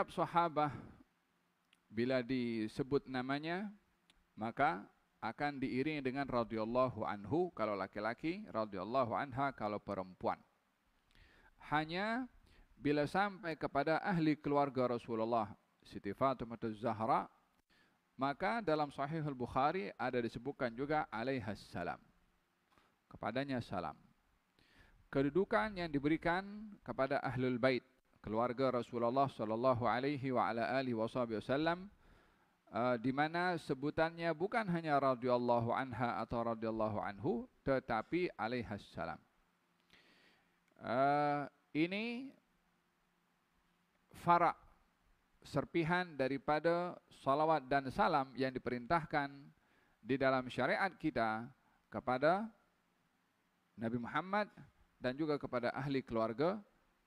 setiap sahabah bila disebut namanya maka akan diiringi dengan radhiyallahu anhu kalau laki-laki, radhiyallahu anha kalau perempuan. Hanya bila sampai kepada ahli keluarga Rasulullah Siti Fatimah Az-Zahra, maka dalam Sahih Al-Bukhari ada disebutkan juga alaihas salam, kepadanya salam. Kedudukan yang diberikan kepada ahlul bait, keluarga Rasulullah sallallahu alaihi wa ala alihi wasallam, di mana sebutannya bukan hanya radhiyallahu anha atau radhiyallahu anhu, tetapi alaihas salam. Ini farak, serpihan daripada salawat dan salam yang diperintahkan di dalam syariat kita kepada Nabi Muhammad dan juga kepada ahli keluarga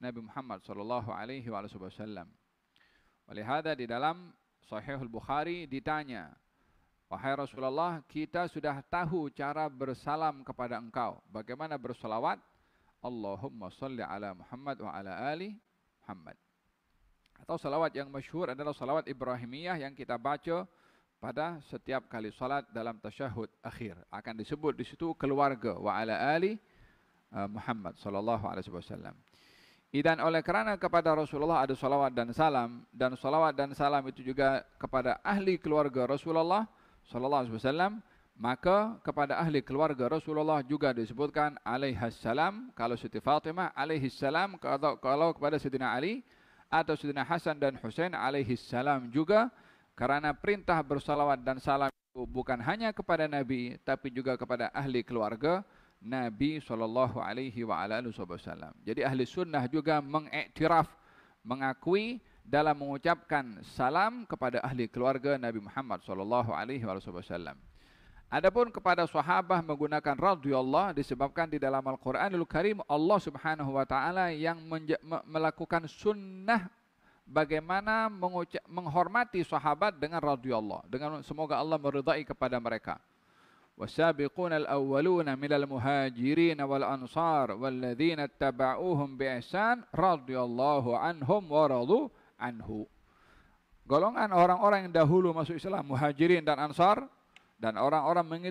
Nabi Muhammad sallallahu alaihi wasallam. Walihada di dalam Sahih Al-Bukhari ditanya, wahai Rasulullah, kita sudah tahu cara bersalam kepada engkau. Bagaimana bersalawat? Allahumma salli ala Muhammad wa ala ali Muhammad. Atau salawat yang masyhur adalah salawat Ibrahimiyah yang kita baca pada setiap kali salat dalam tasyahud akhir. Akan disebut di situ keluarga wa ala ali Muhammad sallallahu alaihi wasallam. Dan oleh kerana kepada Rasulullah ada salawat dan salawat dan salam itu juga kepada ahli keluarga Rasulullah sallallahu alaihi wasallam, maka kepada ahli keluarga Rasulullah juga disebutkan alaihas salam kalau Siti Fatimah, alaihis salam kalau kepada Sayyidina Ali atau Sayyidina Hasan dan Husain alaihis salam juga, karena perintah bersalawat dan salam itu bukan hanya kepada Nabi tapi juga kepada ahli keluarga Nabi sallallahu alaihi wa ala alihi wasallam. Jadi ahli sunnah juga mengiktiraf, mengakui dalam mengucapkan salam kepada ahli keluarga Nabi Muhammad sallallahu alaihi wasallam. Adapun kepada sahabat menggunakan radhiyallahu disebabkan di dalam Al-Qur'anul Karim Allah Subhanahu wa taala yang melakukan sunnah bagaimana menghormati sahabat dengan radhiyallahu, dengan semoga Allah meridai kepada mereka. والسابقون الأولون من المهاجرين والأنصار والذين اتبعوهم بإحسان رضي الله عنهم ورضوا عنه. Golongan orang-orang yang dahulu masuk Islam, muhajirin dan ansar, dan orang-orang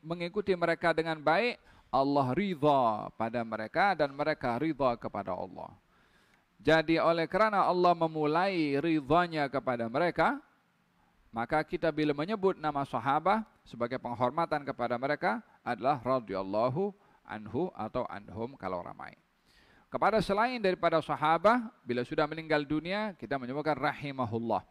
mengikuti mereka dengan baik, Allah ridha pada mereka dan mereka ridha kepada Allah. Jadi oleh kerana Allah memulai ridhanya kepada mereka, maka kita bila menyebut nama sahabat sebagai penghormatan kepada mereka adalah radhiyallahu anhu atau anhum kalau ramai. Kepada selain daripada sahabat, bila sudah meninggal dunia, kita menyebutkan rahimahullah.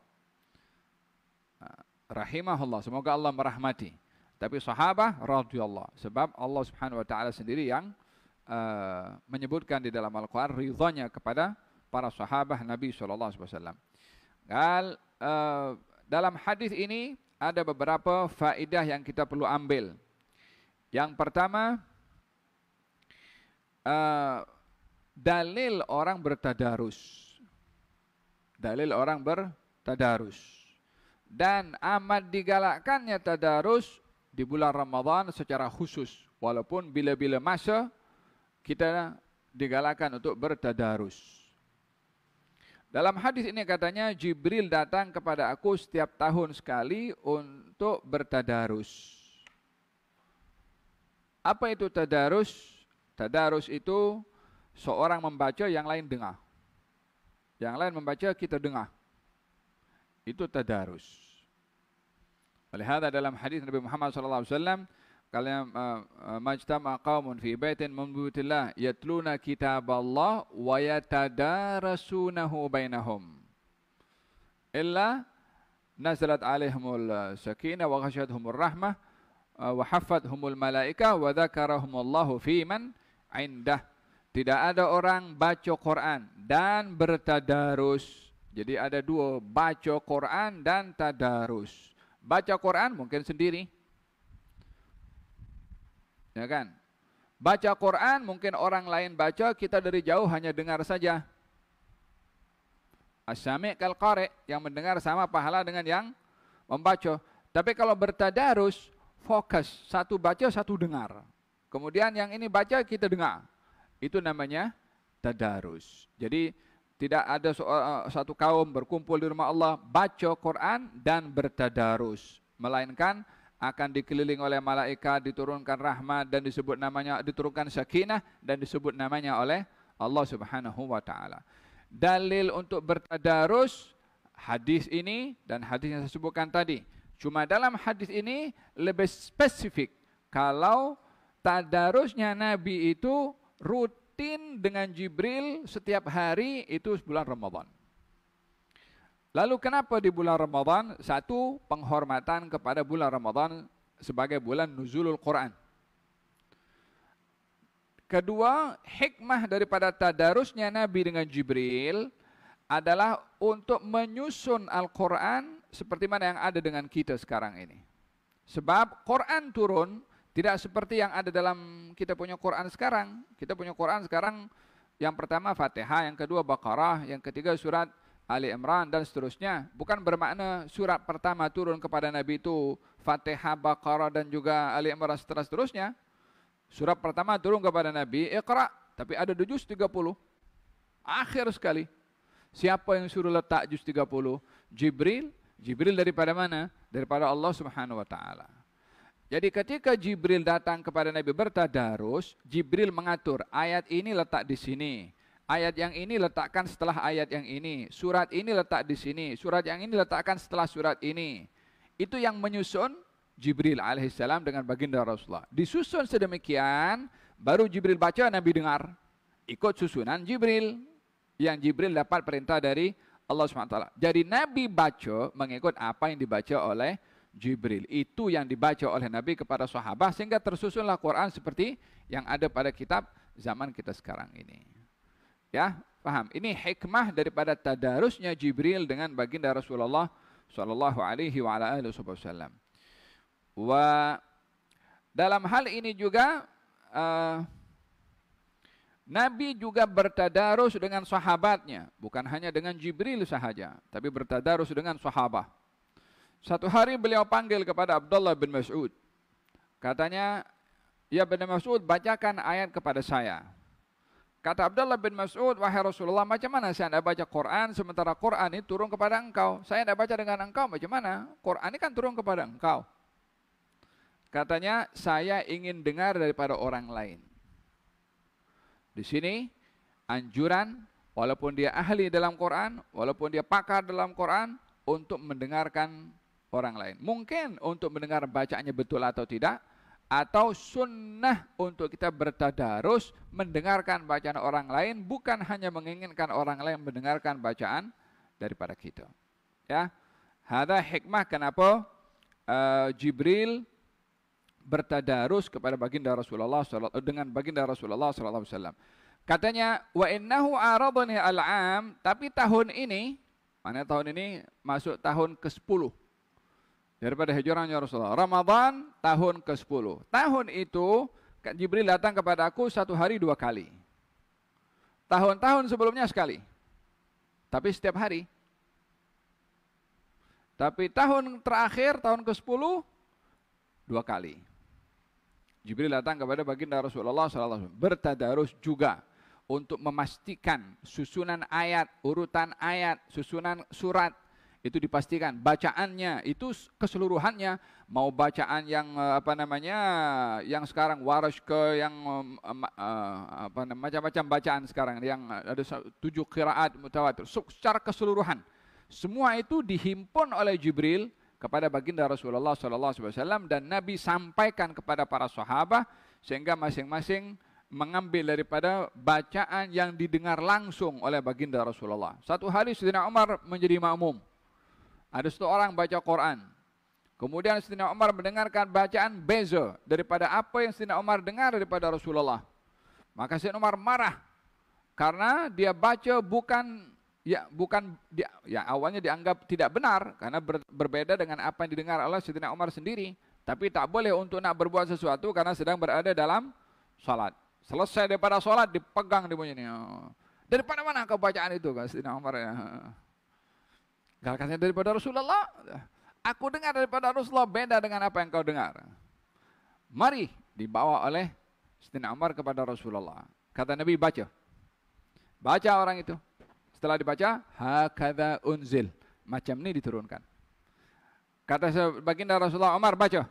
Rahimahullah, semoga Allah merahmati. Tapi sahabat radhiyallahu, sebab Allah Subhanahu wa taala sendiri yang menyebutkan di dalam Al-Qur'an ridhanya kepada para sahabat Nabi sallallahu alaihi wasallam. Dalam hadis ini ada beberapa faedah yang kita perlu ambil. Yang pertama, dalil orang bertadarus. Dalil orang bertadarus. Dan amat digalakkannya tadarus di bulan Ramadan secara khusus. Walaupun bila-bila masa kita digalakkan untuk bertadarus. Dalam hadis ini katanya Jibril datang kepada aku setiap tahun sekali untuk bertadarus. Apa itu tadarus? Tadarus itu seorang membaca, yang lain dengar. Yang lain membaca, kita dengar. Itu tadarus. Oleh hadza dalam hadis Nabi Muhammad sallallahu alaihi wasallam, kalian majtama qaumun fi baitin min buyutillah yatluna kitaballah wa yatadarasunahu bainahum illa nazalat alaihimul sakinah wa ghasyiyatuhumur rahmah wa haffathumul malaikah wa dzakarahumullahu fi man indah. Tidak ada orang baca Quran dan bertadarus. Jadi ada dua, baca Quran dan tadarus. Baca Quran mungkin sendiri, ya kan? Baca Quran mungkin orang lain baca, kita dari jauh hanya dengar saja. As-sami' kal qari', yang mendengar sama pahala dengan yang membaca. Tapi kalau bertadarus, fokus, satu baca, satu dengar. Kemudian yang ini baca, kita dengar. Itu namanya tadarus. Jadi tidak ada satu kaum berkumpul di rumah Allah, baca Quran dan bertadarus, melainkan akan dikelilingi oleh malaikat, diturunkan rahmat dan disebut namanya, diturunkan sakinah dan disebut namanya oleh Allah Subhanahu wa taala. Dalil untuk bertadarus hadis ini dan hadis yang saya sebutkan tadi. Cuma dalam hadis ini lebih spesifik. Kalau tadarusnya Nabi itu rutin dengan Jibril setiap hari itu bulan Ramadan. Lalu kenapa di bulan Ramadan? Satu, penghormatan kepada bulan Ramadan sebagai bulan nuzulul Quran. Kedua, hikmah daripada tadarusnya Nabi dengan Jibril adalah untuk menyusun Al-Quran seperti mana yang ada dengan kita sekarang ini. Sebab Quran turun tidak seperti yang ada dalam kita punya Quran sekarang. Kita punya Quran sekarang yang pertama Fatihah, yang kedua Baqarah, yang ketiga surat Ali Imran dan seterusnya. Bukan bermakna surat pertama turun kepada Nabi itu Fatihah, Baqarah dan juga Ali Imran seterusnya. Surat pertama turun kepada Nabi Iqra, tapi ada di juz 30. Akhir sekali. Siapa yang suruh letak juz 30? Jibril. Jibril daripada mana? Daripada Allah Subhanahu wa taala. Jadi ketika Jibril datang kepada Nabi bertadarus, Jibril mengatur ayat ini letak di sini. Ayat yang ini letakkan setelah ayat yang ini. Surat ini letak di sini. Surat yang ini letakkan setelah surat ini. Itu yang menyusun Jibril alaihissalam dengan baginda Rasulullah. Disusun sedemikian, baru Jibril baca, Nabi dengar. Ikut susunan Jibril. Yang Jibril dapat perintah dari Allah SWT. Jadi Nabi baca mengikut apa yang dibaca oleh Jibril. Itu yang dibaca oleh Nabi kepada sahabat, sehingga tersusunlah Quran seperti yang ada pada kitab zaman kita sekarang ini. Ya, paham? Ini hikmah daripada tadarusnya Jibril dengan baginda Rasulullah sallallahu alaihi wa ala alihi wasallam. Wa dalam hal ini juga Nabi juga bertadarus dengan sahabatnya, bukan hanya dengan Jibril sahaja, tapi bertadarus dengan sahabat. Satu hari beliau panggil kepada Abdullah bin Mas'ud. Katanya, "Ya bin Mas'ud, bacakan ayat kepada saya." Kata Abdullah bin Mas'ud, "Wahai Rasulullah, macam mana saya tidak baca Quran sementara Quran ini turun kepada engkau? Saya tidak baca dengan engkau, macam mana? Quran ini kan turun kepada engkau." Katanya, "Saya ingin dengar daripada orang lain." Di sini anjuran, walaupun dia ahli dalam Quran, walaupun dia pakar dalam Quran, untuk mendengarkan orang lain. Mungkin untuk mendengar bacaannya betul atau tidak, atau sunnah untuk kita bertadarus mendengarkan bacaan orang lain, bukan hanya menginginkan orang lain mendengarkan bacaan daripada kita. Ya, ada hikmah kenapa Jibril bertadarus kepada baginda Rasulullah dengan baginda Rasulullah sallallahu alaihi wasallam. Katanya, "Wa innahu aradani al-'am", tapi tahun ini, mana tahun ini masuk tahun ke-10 daripada hijrahnya Rasulullah. Ramadan tahun ke-10. Tahun itu Jibril datang kepada aku satu hari 2 kali. Tahun-tahun sebelumnya sekali. Tapi setiap hari. Tapi tahun terakhir, tahun ke-10, 2 kali. Jibril datang kepada baginda Rasulullah SAW bertadarus juga untuk memastikan susunan ayat, urutan ayat, susunan surat itu dipastikan, bacaannya itu keseluruhannya, mau bacaan yang yang sekarang waras ke yang macam-macam bacaan sekarang yang ada 7 qiraat mutawatir, secara keseluruhan semua itu dihimpun oleh Jibril kepada baginda Rasulullah SAW dan Nabi sampaikan kepada para sahabat sehingga masing-masing mengambil daripada bacaan yang didengar langsung oleh baginda Rasulullah. Satu hari Sayyidina Umar menjadi makmum. Ada satu orang baca Quran. Kemudian Sayyidina Umar mendengarkan bacaan beza daripada apa yang Sayyidina Umar dengar daripada Rasulullah. Maka Sayyidina Umar marah karena dia baca awalnya dianggap tidak benar karena berbeda dengan apa yang didengar oleh Sayyidina Umar sendiri. Tapi tak boleh untuk nak berbuat sesuatu karena sedang berada dalam salat. Selesai daripada salat dipegang dibunyinya. Daripada mana kau bacaan itu? Sayyidina Umar ya. Katanya daripada Rasulullah. Aku dengar daripada Rasulullah beda dengan apa yang kau dengar. Mari dibawa oleh Sayyidina Umar kepada Rasulullah. Kata Nabi, baca. Baca orang itu. Setelah dibaca, hakadha unzil. Macam ini diturunkan. Kata baginda Rasulullah, Umar baca.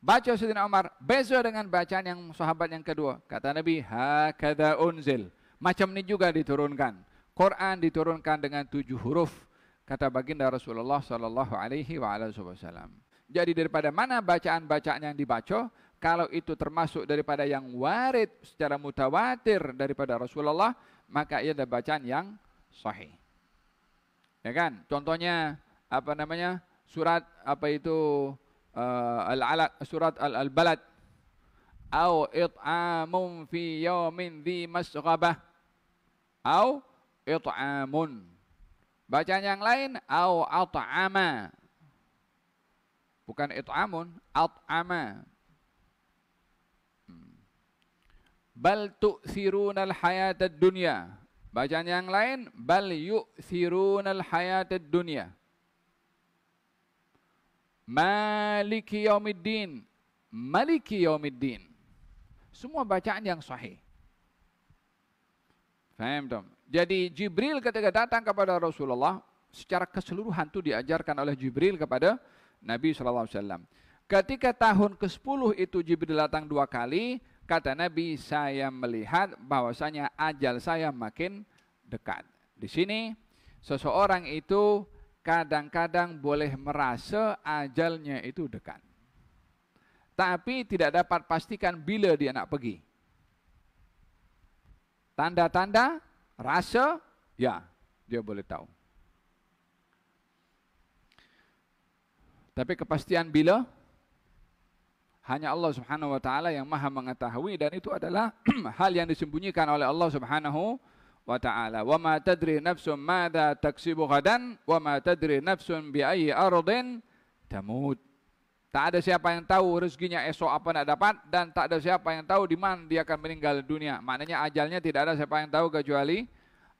Baca Sayyidina Umar, beza dengan bacaan yang sahabat yang kedua. Kata Nabi, hakadha unzil. Macam ini juga diturunkan. Quran diturunkan dengan 7 huruf. Kata baginda Rasulullah sallallahu alaihi wasallam. Jadi daripada mana bacaan-bacaan yang dibaca, kalau itu termasuk daripada yang warid secara mutawatir daripada Rasulullah, maka ia adalah bacaan yang sahih. Ya kan? Contohnya apa namanya? Surat apa itu al-alaq, surat al-balad. Au it'amun fi yaumin dhi masghabah. Au it'amun. Bacaan yang lain au at'ama. Bukan it'amun, at'ama. Bal tu'thirunal hayatad dunya. Bacaan yang lain, bal yu'thirunal hayatad dunya. Maliki yaumiddin. Maliki yaumiddin. Semua bacaan yang sahih. Faham tak? Jadi Jibril ketika datang kepada Rasulullah, secara keseluruhan itu diajarkan oleh Jibril kepada Nabi SAW. Ketika tahun ke-10 itu Jibril datang 2 kali, kata Nabi, saya melihat bahwasanya ajal saya makin dekat. Di sini, seseorang itu kadang-kadang boleh merasa ajalnya itu dekat. Tapi tidak dapat pastikan bila dia nak pergi. Tanda-tanda, rasa, ya, dia boleh tahu. Tapi kepastian bila, hanya Allah Subhanahu wa taala yang Maha mengetahui, dan itu adalah hal yang disembunyikan oleh Allah Subhanahu wa taala. Wa ma tadri nafsun madza taksibu ghadan wa ma tadri nafsun bi ayyi ardin tamut. Tak ada siapa yang tahu rezekinya esok apa nak dapat, dan tak ada siapa yang tahu di mana dia akan meninggal dunia. Maknanya ajalnya tidak ada siapa yang tahu kecuali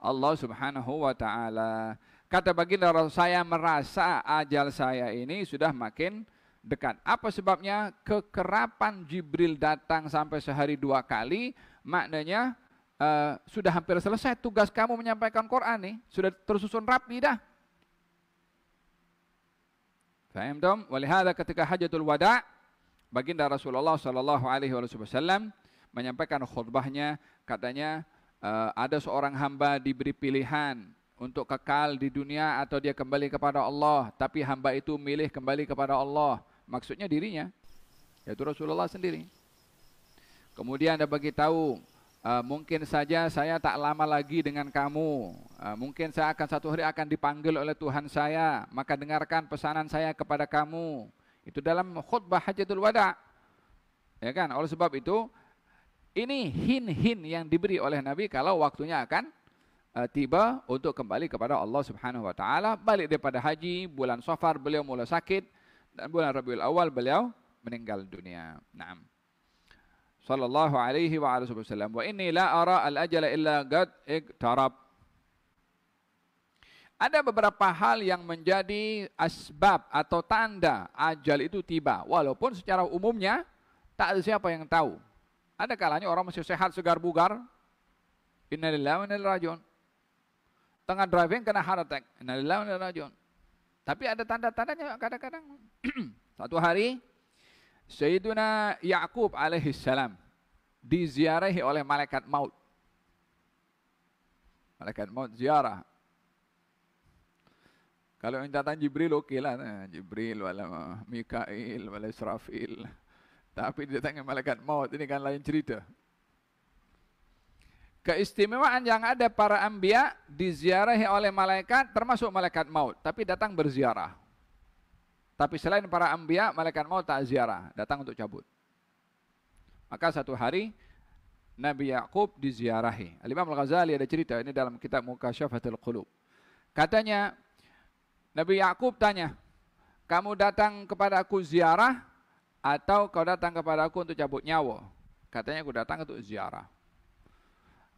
Allah Subhanahu wa taala. Kata baginda Rasul, saya merasa ajal saya ini sudah makin dekat. Apa sebabnya? Kekerapan Jibril datang sampai sehari 2 kali, maknanya sudah hampir selesai tugas kamu menyampaikan Quran nih, sudah tersusun rapi dah. Faham tak? Walihada ketika Hajatul Wada, baginda Rasulullah sallallahu alaihi wasallam menyampaikan khutbahnya, katanya ada seorang hamba diberi pilihan untuk kekal di dunia atau dia kembali kepada Allah, tapi hamba itu milih kembali kepada Allah. Maksudnya dirinya, yaitu Rasulullah sendiri. Kemudian dia bagi tahu, mungkin saja saya tak lama lagi dengan kamu. Mungkin saya akan satu hari akan dipanggil oleh Tuhan saya, maka dengarkan pesanan saya kepada kamu. Itu dalam khutbah Hajatul Wada. Ya kan? Oleh sebab itu, ini hin-hin yang diberi oleh Nabi kalau waktunya akan tiba untuk kembali kepada Allah Subhanahu wa taala. Balik daripada haji, bulan Safar beliau mulai sakit, dan bulan Rabiul Awal beliau meninggal dunia. Naam. Sallallahu alaihi wa alihi wasallam. Wa inni la ara al-ajala illa qad iqtarab. Ada beberapa hal yang menjadi asbab atau tanda ajal itu tiba, walaupun secara umumnya tak ada siapa yang tahu. Ada kalanya orang masih sehat segar bugar, innalillahi wa inna ilaihi raji'un. Tengah driving kena heart attack, innalillahi wa inna ilaihi raji'un. Tapi ada tanda-tandanya kadang-kadang. Satu hari Sayyiduna Ya'qub alaihi salam diziarahi oleh malaikat maut. Malaikat maut ziarah. Kalau minta tanya Jibril, okey lah. Jibril, wala Mikail, wala Israfil. Tapi didatangi malaikat maut, ini kan lain cerita. Keistimewaan yang ada para anbiya diziarahi oleh malaikat, termasuk malaikat maut, tapi datang berziarah. Tapi selain para anbiya, malaikat maut tak ziarah, datang untuk cabut. Maka satu hari Nabi Ya'qub diziarahi. Al-Imam Al-Ghazali ada cerita ini dalam kitab Mukasyafatul Qulub. Katanya Nabi Ya'qub tanya, kamu datang kepada aku ziarah atau kau datang kepada aku untuk cabut nyawa? Katanya aku datang untuk ziarah.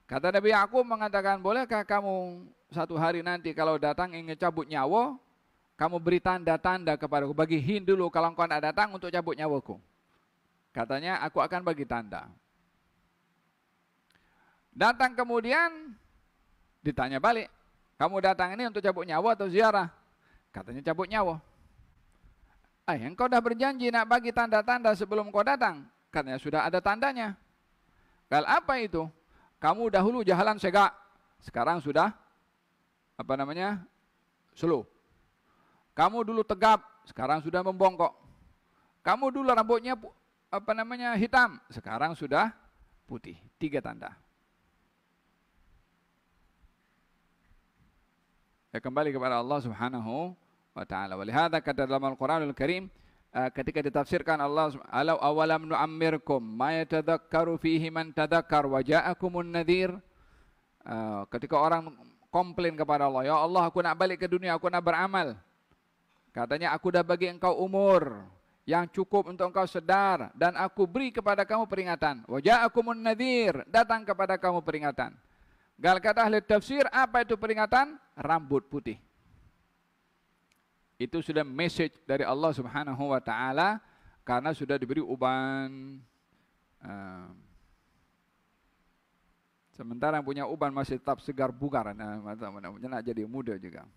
Kata Nabi Ya'qub mengatakan, bolehkah kamu satu hari nanti kalau datang ingin cabut nyawa, kamu beri tanda-tanda kepadaku, bagi hin dulu kalau kau nak datang untuk cabut nyawaku. Katanya aku akan bagi tanda. Datang kemudian ditanya balik, Kamu datang ini untuk cabut nyawa atau ziarah? Katanya cabut nyawa. Engkau dah berjanji nak bagi tanda-tanda sebelum kau datang. Katanya sudah ada tandanya. Kalau apa itu? Kamu dahulu jalan segak, sekarang sudah slow. Kamu dulu tegap, sekarang sudah membongkok. Kamu dulu rambutnya hitam, sekarang sudah putih. 3 tanda. Ya, kembali kepada Allah Subhanahu wa taala. Walihada kata dalam Al-Qur'anul Karim ketika ditafsirkan Allah alau awalam nu'ammirkum ma yatadhakkaru fihi man tadhakkar wa ja'akumun nadhir. Ketika orang komplain kepada Allah, ya Allah aku nak balik ke dunia, aku nak beramal. Katanya aku dah bagi engkau umur yang cukup untuk engkau sedar dan aku beri kepada kamu peringatan. Wa ja'akumun nadhir, datang kepada kamu peringatan. Gal kata ahli tafsir, apa itu peringatan? Rambut putih. Itu sudah message dari Allah Subhanahu wa taala karena sudah diberi uban. Sementara yang punya uban masih tetap segar bugar, nak jadi muda juga.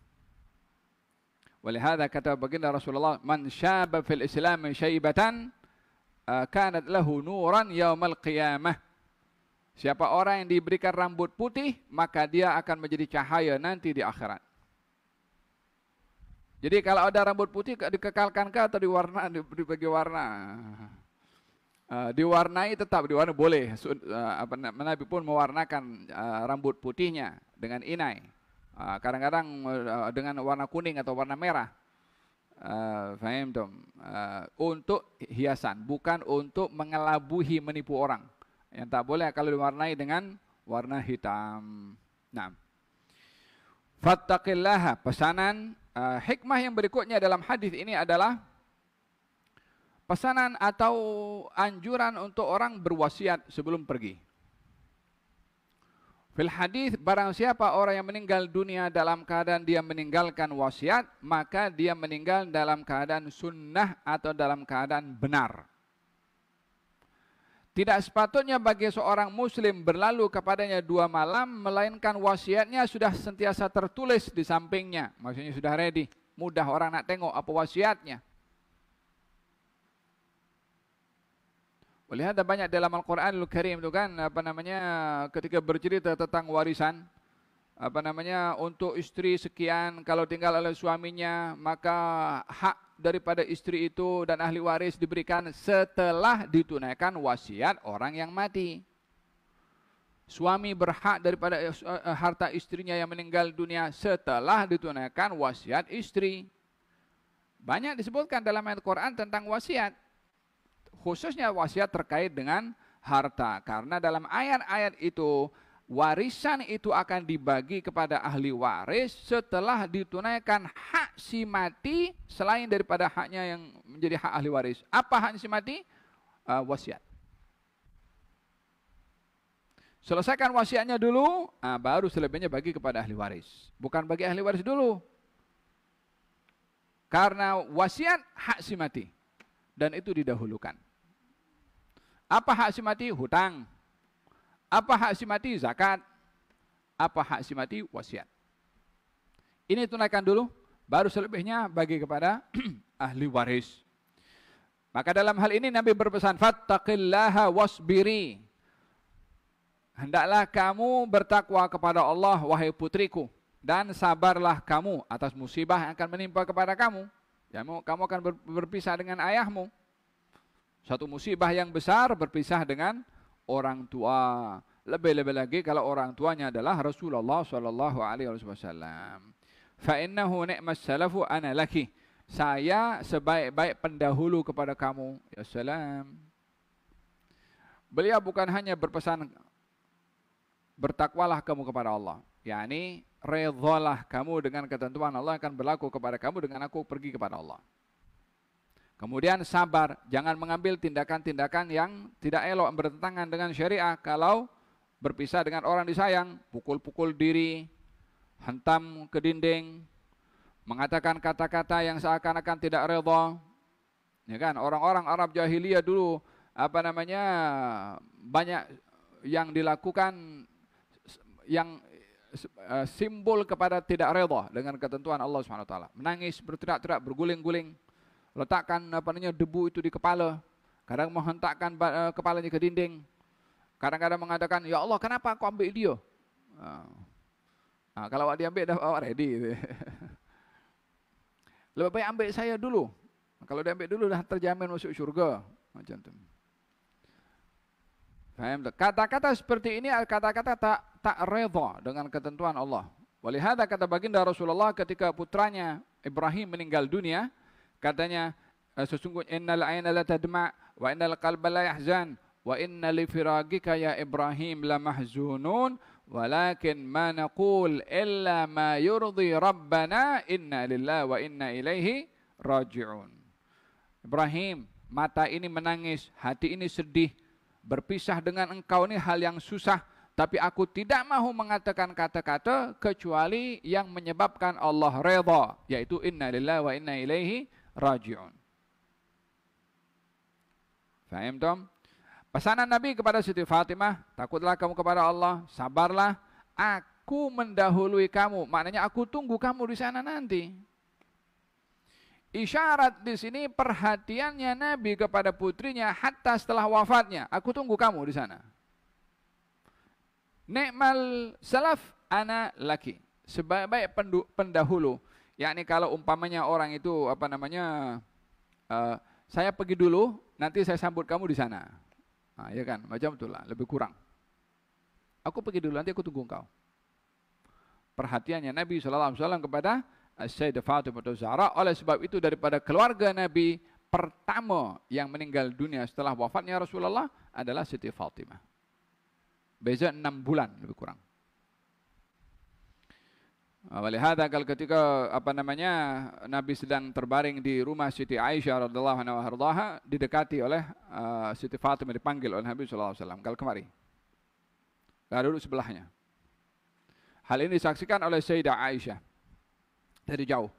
Walihada kata baginda Rasulullah, man syaba fil Islam syaibatan kanat lahu nuran yaumal qiyamah. Siapa orang yang diberikan rambut putih, maka dia akan menjadi cahaya nanti di akhirat. Jadi kalau ada rambut putih dikekalkan atau dibagi warna? Diwarnai tetap diwarnai boleh. Nabi pun mewarnakan rambut putihnya dengan inai. Kadang-kadang dengan warna kuning atau warna merah. Faham dong? Untuk hiasan, bukan untuk mengelabuhi menipu orang. Yang tak boleh kalau diwarnai dengan warna hitam. Nah, fattaqillaha, pesanan hikmah yang berikutnya dalam hadis ini adalah pesanan atau anjuran untuk orang berwasiat sebelum pergi. Fil hadis, barang siapa orang yang meninggal dunia dalam keadaan dia meninggalkan wasiat, maka dia meninggal dalam keadaan sunnah atau dalam keadaan benar. Tidak sepatutnya bagi seorang muslim berlalu kepadanya 2 malam, melainkan wasiatnya sudah sentiasa tertulis di sampingnya. Maksudnya sudah ready, mudah orang nak tengok apa wasiatnya. Lihat ada banyak dalam Al-Qur'anul Karim itu kan, ketika bercerita tentang warisan, untuk istri sekian, kalau tinggal oleh suaminya, maka hak daripada istri itu dan ahli waris diberikan setelah ditunaikan wasiat orang yang mati. Suami berhak daripada harta istrinya yang meninggal dunia setelah ditunaikan wasiat istri. Banyak disebutkan dalam ayat Quran tentang wasiat. Khususnya wasiat terkait dengan harta. Karena dalam ayat-ayat itu, warisan itu akan dibagi kepada ahli waris setelah ditunaikan hak si mati selain daripada haknya yang menjadi hak ahli waris. Apa hak si mati? Wasiat. Selesaikan wasiatnya dulu, baru selebihnya bagi kepada ahli waris. Bukan bagi ahli waris dulu. Karena wasiat hak si mati. Dan itu didahulukan. Apa hak si mati? Hutang. Apa hak si mati? Zakat. Apa hak si mati? Wasiat. Ini tunaikan dulu, baru selebihnya bagi kepada ahli waris. Maka dalam hal ini Nabi berpesan, fattaqillaha wasbiri. Hendaklah kamu bertakwa kepada Allah, wahai putriku, dan sabarlah kamu atas musibah yang akan menimpa kepada kamu. Kamu akan berpisah dengan ayahmu. Satu musibah yang besar berpisah dengan orang tua. Lebih-lebih lagi kalau orang tuanya adalah Rasulullah sallallahu alaihi wasallam. Fa innahu ni'mas salafu ana laki. Saya sebaik-baik pendahulu kepada kamu. Ya salam. Beliau bukan hanya berpesan bertakwalah kamu kepada Allah. yakni redhalah kamu dengan ketentuan Allah akan berlaku kepada kamu dengan aku pergi kepada Allah. Kemudian sabar, jangan mengambil tindakan-tindakan yang tidak elok bertentangan dengan syariah. Kalau berpisah dengan orang disayang, pukul-pukul diri, hentam ke dinding, mengatakan kata-kata yang seakan-akan tidak redha. Ya kan, orang-orang Arab jahiliyah dulu banyak yang dilakukan yang simbol kepada tidak redha dengan ketentuan Allah Subhanahu wa taala. Menangis, berteriak-teriak, berguling-guling, letakkan debu itu di kepala, kadang menghentakkan kepalanya ke dinding, kadang-kadang mengatakan, ya Allah kenapa aku ambil dia? Kalau dia ambil dah ready gitu. Lebih baik ambil saya dulu. Kalau dia ambil dulu dah terjamin masuk syurga. Macam tu. Faham tak? Kata-kata seperti ini kata-kata tak redha dengan ketentuan Allah. Walihada kata baginda Rasulullah ketika putranya Ibrahim meninggal dunia, katanya sesungguhnya innal aina la tadma wa innal qalba la yahzan wa inna li firagika ya Ibrahim la mahzunun walakin ma naqul illa ma yurdi rabbana inna lillahi wa inna ilaihi raji'un. Ibrahim, mata ini menangis, hati ini sedih. Berpisah dengan engkau ini hal yang susah, tapi aku tidak mahu mengatakan kata-kata kecuali yang menyebabkan Allah redha, yaitu inna lillahi wa inna ilaihi raji'un. Faham tom? Pesanan Nabi kepada Siti Fatimah, takutlah kamu kepada Allah, sabarlah, aku mendahului kamu, maknanya aku tunggu kamu di sana nanti. Isyarat di sini perhatiannya Nabi kepada putrinya hatta setelah wafatnya. Aku tunggu kamu di sana. Ni'mal salaf ana laki. Sebaik-baik pendahulu. Yakni kalau umpamanya orang itu saya pergi dulu, nanti saya sambut kamu di sana. Ya kan, macam itulah, lebih kurang. Aku pergi dulu, nanti aku tunggu engkau. Perhatiannya Nabi SAW kepada Sayyidah Fatimah Zahra. Oleh sebab itu daripada keluarga Nabi pertama yang meninggal dunia setelah wafatnya Rasulullah adalah Siti Fatimah. Beza 6 bulan lebih kurang. Walihada kalau ketika Nabi sedang terbaring di rumah Siti Aisyah radhiyallahu anha didekati oleh Siti Fatimah, dipanggil oleh Nabi sallallahu alaihi wasallam, kalau kemari. Duduk sebelahnya. Hal ini disaksikan oleh Sayyidah Aisyah dari jauh.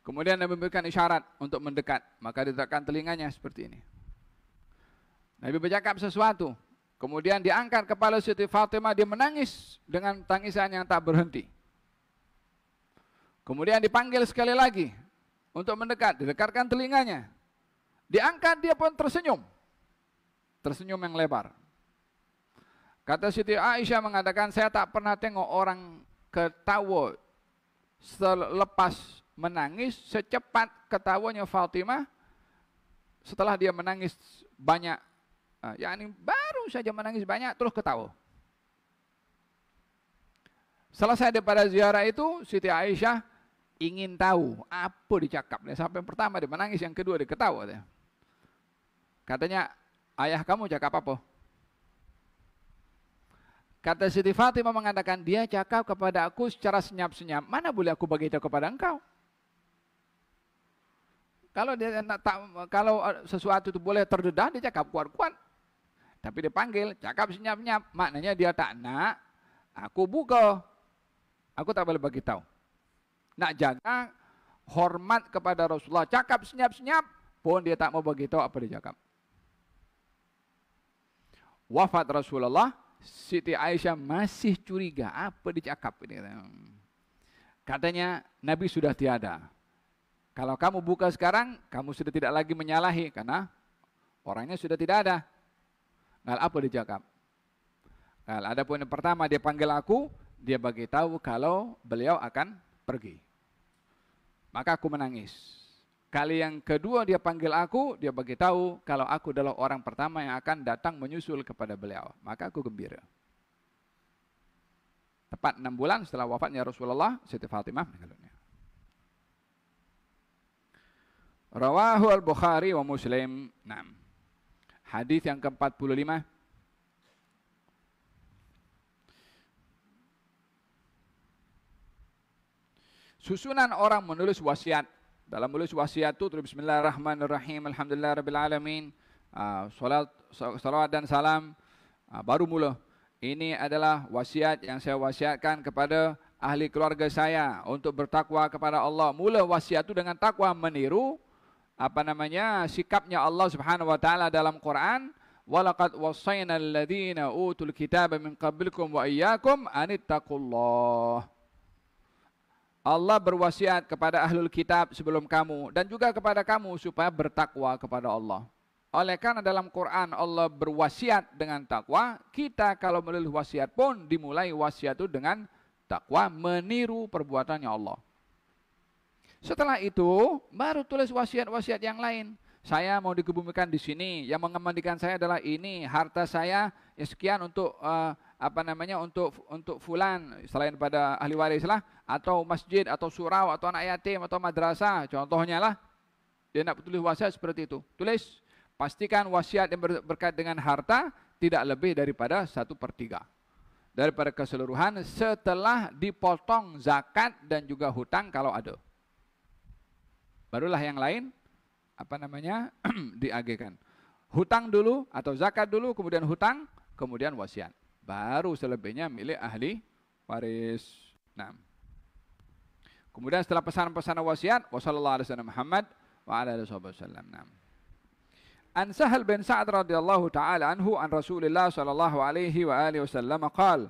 Kemudian Nabi memberikan isyarat untuk mendekat, maka didekatkan telinganya seperti ini. Nabi bercakap sesuatu, kemudian diangkat kepala Siti Fatimah, dia menangis dengan tangisan yang tak berhenti. Kemudian dipanggil sekali lagi untuk mendekat, didekatkan telinganya. Diangkat, dia pun tersenyum. Tersenyum yang lebar. Kata Siti Aisyah mengatakan, saya tak pernah tengok orang ketawa selepas menangis secepat ketawanya Fatimah setelah dia menangis banyak, yakni baru saja menangis banyak terus ketawa. Selesai daripada ziarah itu, Siti Aisyah ingin tahu apa dicakap. Sampai yang pertama dia menangis, yang kedua dia ketawa. Katanya, ayah kamu cakap apa? Kata Siti Fatimah mengatakan, dia cakap kepada aku secara senyap-senyap. Mana boleh aku beritahu kepada engkau? Kalau sesuatu itu boleh terdedah, dia cakap kuat-kuat. Tapi dia panggil, cakap senyap-senyap. Maknanya dia tak nak aku buka. Aku tak boleh beritahu. Nak jaga hormat kepada Rasulullah. Cakap senyap-senyap pun dia tak mau beritahu apa dia cakap. Wafat Rasulullah, Siti Aisyah masih curiga apa dicakap ini. Katanya Nabi sudah tiada. Kalau kamu buka sekarang, kamu sudah tidak lagi menyalahi karena orangnya sudah tidak ada. Ngal apa dicakap? Ngal ada poin yang pertama, dia panggil aku, dia bagi tahu kalau beliau akan pergi. Maka aku menangis. Kali yang kedua dia panggil aku, dia bagi tahu kalau aku adalah orang pertama yang akan datang menyusul kepada beliau. Maka aku gembira. Tepat 6 bulan setelah wafatnya Rasulullah, Siti Fatimah meninggal dunia. Rawahu al-Bukhari wa Muslim. 6. Hadis yang ke-45. Susunan orang menulis wasiat. Dalam menulis wasiat itu tulis Bismillahirrahmanirrahim, Alhamdulillahirrahmanirrahim, salawat dan salam, baru mula. Ini adalah wasiat yang saya wasiatkan kepada ahli keluarga saya untuk bertakwa kepada Allah. Mula wasiat itu dengan takwa, meniru sikapnya Allah Subhanahu wa taala dalam Quran, walaqad wassayna alladziina utul kitaba min qablikum wa iyyakum anittaqullah. Allah berwasiat kepada ahlul kitab sebelum kamu dan juga kepada kamu supaya bertakwa kepada Allah. Oleh karena dalam Quran Allah berwasiat dengan takwa, kita kalau menulis wasiat pun dimulai wasiat itu dengan takwa, meniru perbuatannya Allah. Setelah itu baru tulis wasiat-wasiat yang lain. Saya mau dikebumikan di sini, yang mengemandikan saya adalah ini, harta saya ya sekian untuk untuk fulan selain pada ahli waris lah, atau masjid atau surau atau anak yatim atau madrasah contohnya lah. Dia nak tulis wasiat seperti itu. Tulis, pastikan wasiat yang berkait dengan harta tidak lebih daripada 1/3 daripada keseluruhan setelah dipotong zakat dan juga hutang kalau ada. Barulah yang lain diagihkan. Hutang dulu atau zakat dulu, kemudian hutang, kemudian wasiat. Baru selebihnya milik ahli waris. Nah. Kemudian setelah pesan-pesan wasiat, wassallallahu alaihi wasallam Muhammad wa ala alihi wasallam. Nah. An Sahal bin Sa'ad radhiyallahu ta'ala anhu an Rasulillah sallallahu alaihi wa alihi wasallam qala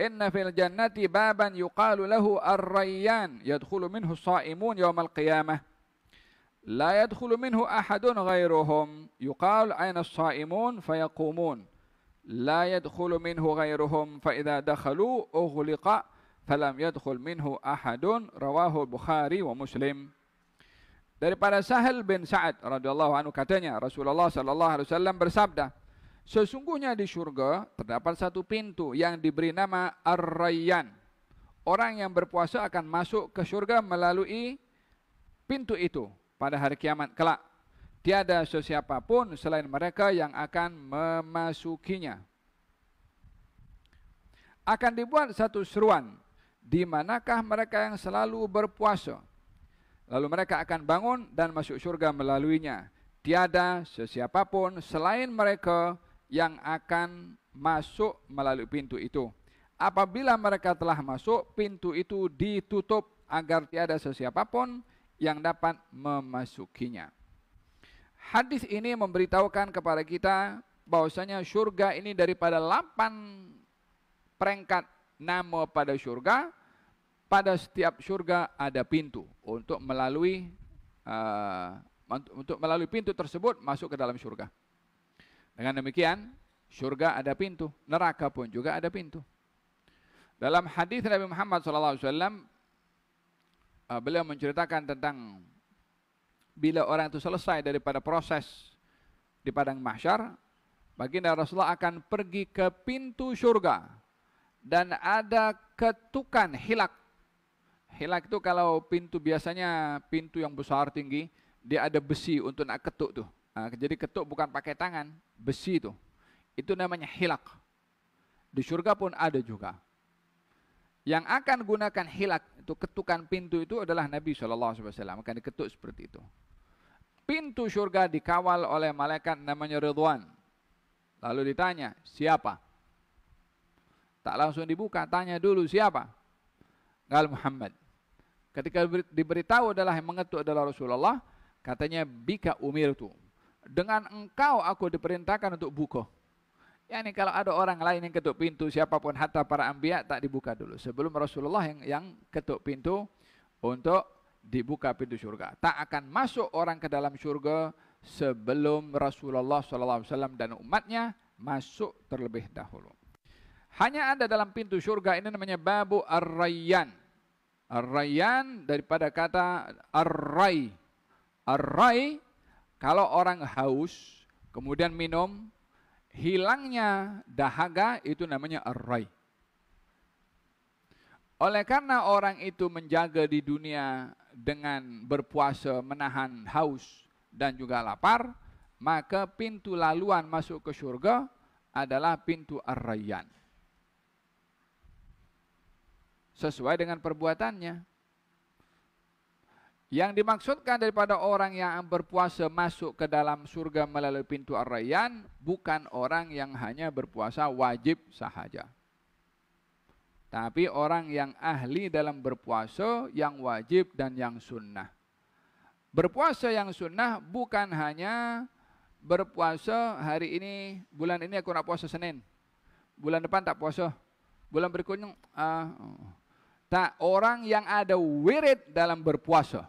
inna fil jannati baban yuqalu lahu ar-rayyan yadkhulu minhu as-sha'imun yawm al-qiyamah la yadkhulu minhu ahadun ghairuhum yuqal ayna as-sha'imun fayaqumun la yadkhulu minhu ghairuhum fa idza dakhalu ughliqa falam yadkhul minhu ahadun rawahu Bukhari wa Muslim. Daripada Sahal bin Sa'ad radhiyallahu anhu katanya Rasulullah sallallahu alaihi wasallam bersabda, sesungguhnya di surga terdapat satu pintu yang diberi nama Ar-Rayyan. Orang yang berpuasa akan masuk ke surga melalui pintu itu pada hari kiamat kelak. Tiada sesiapa pun selain mereka yang akan memasukinya. Akan dibuat satu seruan, di manakah mereka yang selalu berpuasa? Lalu mereka akan bangun dan masuk surga melaluinya. Tiada sesiapa pun selain mereka yang akan masuk melalui pintu itu. Apabila mereka telah masuk, pintu itu ditutup agar tiada sesiapa pun yang dapat memasukinya. Hadis ini memberitahukan kepada kita bahwasanya surga ini daripada 8 peringkat nama pada surga. Pada setiap surga ada pintu untuk melalui pintu tersebut masuk ke dalam surga. Dengan demikian, surga ada pintu, neraka pun juga ada pintu. Dalam hadis Nabi Muhammad SAW, beliau menceritakan tentang bila orang itu selesai daripada proses di padang mahsyar, baginda Rasulullah akan pergi ke pintu surga dan ada ketukan hilak. Hilak itu kalau pintu biasanya pintu yang besar tinggi, dia ada besi untuk nak ketuk tuh. Nah, jadi ketuk bukan pakai tangan, besi itu. Itu namanya hilak. Di surga pun ada juga. Yang akan gunakan hilak, itu ketukan pintu itu adalah Nabi SAW. Akan diketuk seperti itu. Pintu surga dikawal oleh malaikat namanya Ridwan. Lalu ditanya, siapa? Tak langsung dibuka, tanya dulu siapa? Gal Muhammad. Ketika diberitahu adalah yang mengetuk adalah Rasulullah, katanya bika umirtu. Dengan engkau aku diperintahkan untuk buka. Yani kalau ada orang lain yang ketuk pintu, siapapun hatta para anbiya tak dibuka dulu. Sebelum Rasulullah yang ketuk pintu untuk dibuka pintu surga. Tak akan masuk orang ke dalam surga sebelum Rasulullah SAW dan umatnya masuk terlebih dahulu. Hanya ada dalam pintu surga ini namanya Babu Ar-Rayyan. Ar-Rayyan daripada kata Ar-Ray. Ar-Ray, kalau orang haus, kemudian minum, hilangnya dahaga, itu namanya Ar-Ray. Oleh karena orang itu menjaga di dunia dengan berpuasa, menahan haus dan juga lapar, maka pintu laluan masuk ke surga adalah pintu Ar-Rayyan. Sesuai dengan perbuatannya. Yang dimaksudkan daripada orang yang berpuasa masuk ke dalam surga melalui pintu Ar-Rayyan bukan orang yang hanya berpuasa wajib sahaja. Tapi orang yang ahli dalam berpuasa yang wajib dan yang sunnah. Berpuasa yang sunnah bukan hanya berpuasa hari ini, bulan ini aku nak puasa Senin. Bulan depan tak puasa. Bulan berikutnya tak, orang yang ada wirid dalam berpuasa,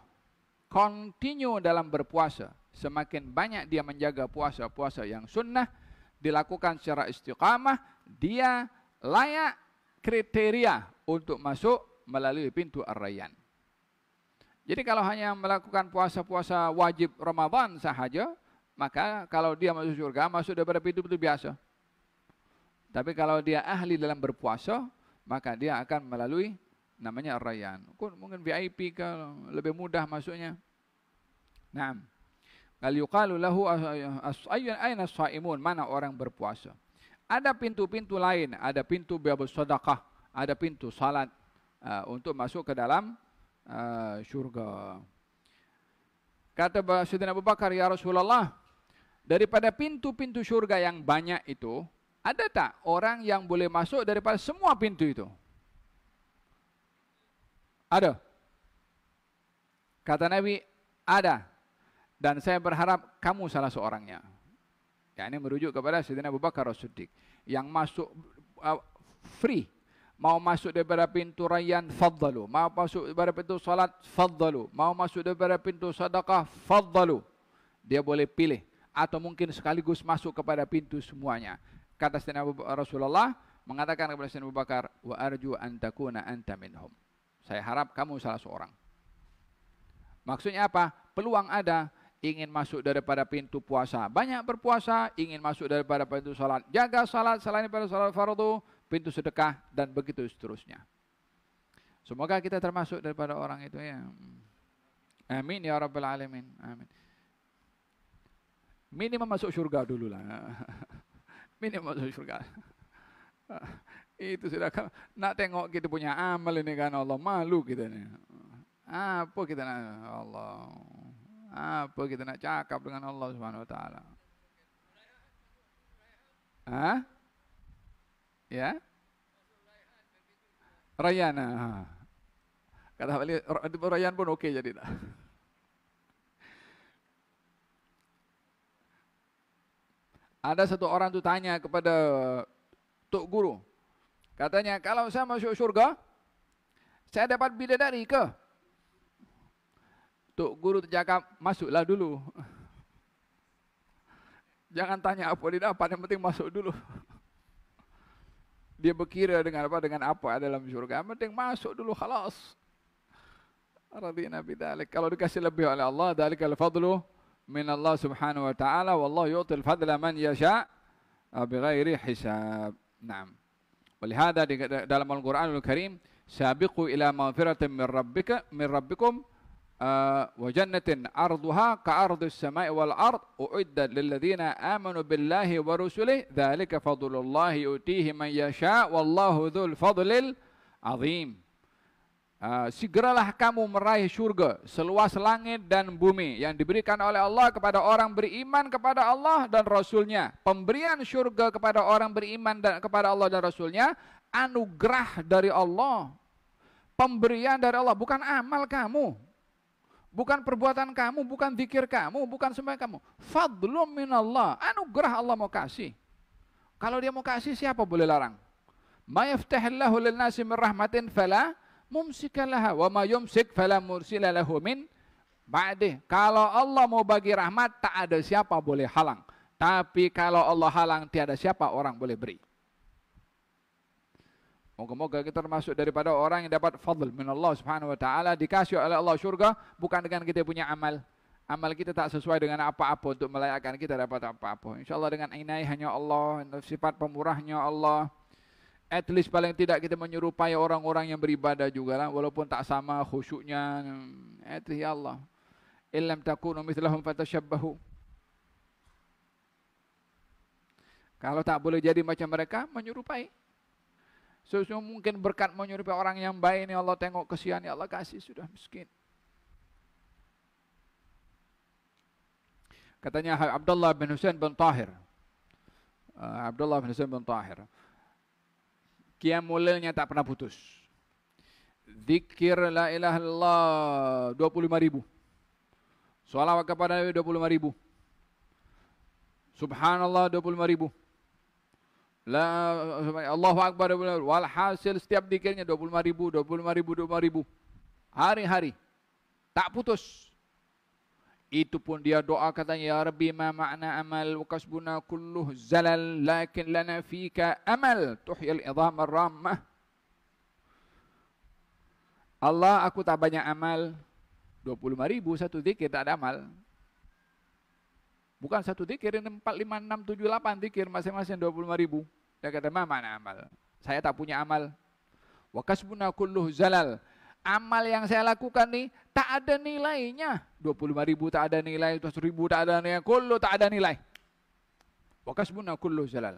continue dalam berpuasa, semakin banyak dia menjaga puasa-puasa yang sunnah, dilakukan secara istiqamah, dia layak kriteria untuk masuk melalui pintu Ar-Rayyan. Jadi kalau hanya melakukan puasa-puasa wajib Ramadan sahaja, maka kalau dia masuk surga, masuk daripada pintu-pintu biasa. Tapi kalau dia ahli dalam berpuasa, maka dia akan melalui namanya Ar-Rayyan. Mungkin VIP ke, lebih mudah masuknya. Naam. Qal yuqalu lahu ayyuna as-shaimun, mana orang berpuasa. Ada pintu-pintu lain, ada pintu babus sedekah, ada pintu salat untuk masuk ke dalam syurga. Kata Sayyidina Abu Bakar, ya Rasulullah, daripada pintu-pintu syurga yang banyak itu, ada tak orang yang boleh masuk daripada semua pintu itu? Ada. Kata Nabi, ada. Dan saya berharap kamu salah seorangnya. Ya, ini merujuk kepada Sayyidina Abu Bakar As-Siddiq yang masuk free. Mau masuk daripada pintu Rayyan, faddalu. Mau masuk daripada pintu salat, faddalu. Mau masuk daripada pintu sedekah, faddalu. Dia boleh pilih. Atau mungkin sekaligus masuk kepada pintu semuanya. Kata Sayyidina Rasulullah mengatakan kepada Sayyidina Abu Bakar, wa arju an takuna anta minhum. Saya harap kamu salah seorang. Maksudnya apa? Peluang ada. Ingin masuk daripada pintu puasa, banyak berpuasa. Ingin masuk daripada pintu salat, jaga salat selain daripada salat fardu, pintu sedekah, dan begitu seterusnya. Semoga kita termasuk daripada orang itu ya. Amin ya rabbal alamin. Amin. Minimum masuk surga dulu lah. Minimum masuk surga. Itu sudah, nak tengok kita punya amal ini kan, Allah malu kita ni. Apa kita nak Allah? Apa kita nak cakap dengan Allah Subhanahu Wa Taala? Ya? Rayyan. Kata balik, Rayyan pun okey jadi tak? Ada satu orang tu tanya kepada Tok Guru. Katanya, kalau saya masuk syurga, saya dapat bidadari ke? Tok Guru tercakap, masuklah dulu. Jangan tanya apa dia dapat, yang penting masuk dulu. Dia berkira dengan apa dalam syurga, yang penting masuk dulu, khalas. Radina bidzalik. Kalau dikasih lebih oleh Allah, dzalikal fadlu min Allah Subhanahu wa taala, wallahu yu'til fadla man yasha' bighairi hisab. Naam. Walihada dalam Al-Qur'anul Karim, sabiqu ila maghfiratin min rabbikum wa jannatin arduha ka'ardis sama'i wal ard u'iddat lil ladzina amanu billahi wa rusulihi dzalika fadlullahi yu'tihi man yasha' wallahu dzul fadlil azim. Segeralah kamu meraih syurga seluas langit dan bumi yang diberikan oleh Allah kepada orang beriman kepada Allah dan Rasulnya. Pemberian syurga kepada orang beriman dan kepada Allah dan Rasulnya anugerah dari Allah, pemberian dari Allah, bukan amal kamu, bukan perbuatan kamu, bukan zikir kamu, bukan sembahyang kamu. Fadlum minallah, anugerah Allah mau kasih. Kalau dia mau kasih, siapa boleh larang? Ma yaftahillahu lin-nasi min rahmatin fala mumsika laha wa ma yumsik fala mursila lahu min ba'dih. Kalau Allah mau bagi rahmat, tak ada siapa boleh halang. Tapi kalau Allah halang, tiada siapa orang boleh beri. Moga-moga kita termasuk daripada orang yang dapat fadl min Allah Subhanahu wa taala, dikasih oleh Allah syurga bukan dengan kita punya amal. Amal kita tak sesuai dengan apa-apa untuk melayakkan kita dapat apa-apa. Insyaallah dengan inayahnya Allah, sifat pemurahnya Allah, at least paling tidak kita menyerupai orang-orang yang beribadah juga lah, walaupun tak sama khusyuknya. At least ya Allah, illam takunu mithlahum fatashabbahu. Kalau tak boleh jadi macam mereka, menyerupai. Mungkin berkat menyerupai orang yang baik ini, Allah tengok kesian, ya Allah kasih, sudah miskin. Katanya Abdullah bin Husain bin Tahir. Abdullah bin Husain bin Tahir. Qiyamul lailnya tak pernah putus. Zikir la ilaha illallah 25.000. Shalawat kepada Nabi 25.000. Subhanallah 25.000. La Allahu Akbar 25.000. Walhasil setiap zikirnya 25.000, 25.000, 25.000. Hari-hari. Tak putus. Itu pun dia doa katanya, ya Rabbi ma ma'na amal wa kasbuna kulluh zalal lakin lana fika amal tuhyil idham ar-rammah. Allah, aku tak banyak amal. 25.000 satu zikir, tak ada amal. Bukan satu zikir, 4, 5, 6, 7, 8 zikir masing-masing 25.000. Dia kata, ma ma'na amal. Saya tak punya amal. Wa kasbuna kulluh zalal. Amal yang saya lakukan ni tak ada nilainya. 25.000 tak ada nilai, 100.000 tak ada nilai, kullu tak ada nilai. Wa kasbuna kullu zalal.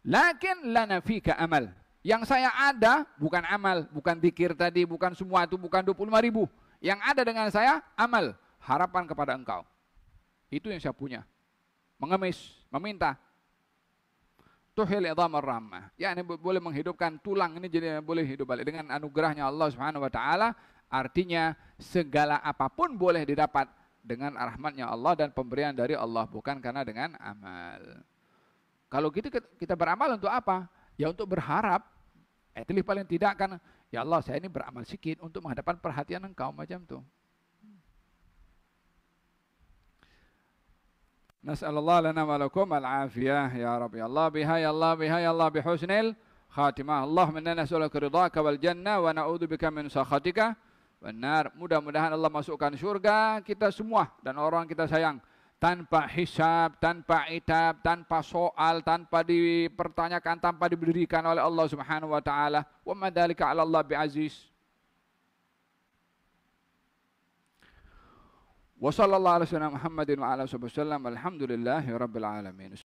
Lakin lana fika amal. Yang saya ada bukan amal, bukan zikir tadi, bukan semua itu, bukan 25.000. Yang ada dengan saya amal, harapan kepada engkau. Itu yang saya punya. Mengemis, meminta. Tuhil idham ar-rahmah. Ya, ini boleh menghidupkan tulang, ini jadi boleh hidup balik dengan anugerahnya Allah Subhanahu wa taala. Artinya segala apapun boleh didapat dengan rahmatnya Allah dan pemberian dari Allah, bukan karena dengan amal. Kalau gitu kita beramal untuk apa? Ya untuk berharap. Paling tidak kan, ya Allah saya ini beramal sikit untuk menghadapkan perhatian engkau macam tu. Nas'alullah lana wa lakum al-afiyah ya Rabbi. Allah biha ya Allah biha ya Allah bihusnil khatimah. Allahumma inna nas'aluka ridhaka wal jannah wa na'udzubika min sakhatika wan nar. Mudah-mudahan Allah masukkan surga kita semua dan orang kita sayang tanpa hisab, tanpa itab, tanpa soal, tanpa dipertanyakan, tanpa diberikan oleh Allah Subhanahu wa taala. Wa ma dzalika 'ala Allah bi'aziz. Wa sallallahu alaihi wasallam Muhammadin wa ala alihi wasallam. Alhamdulillahi rabbil alamin.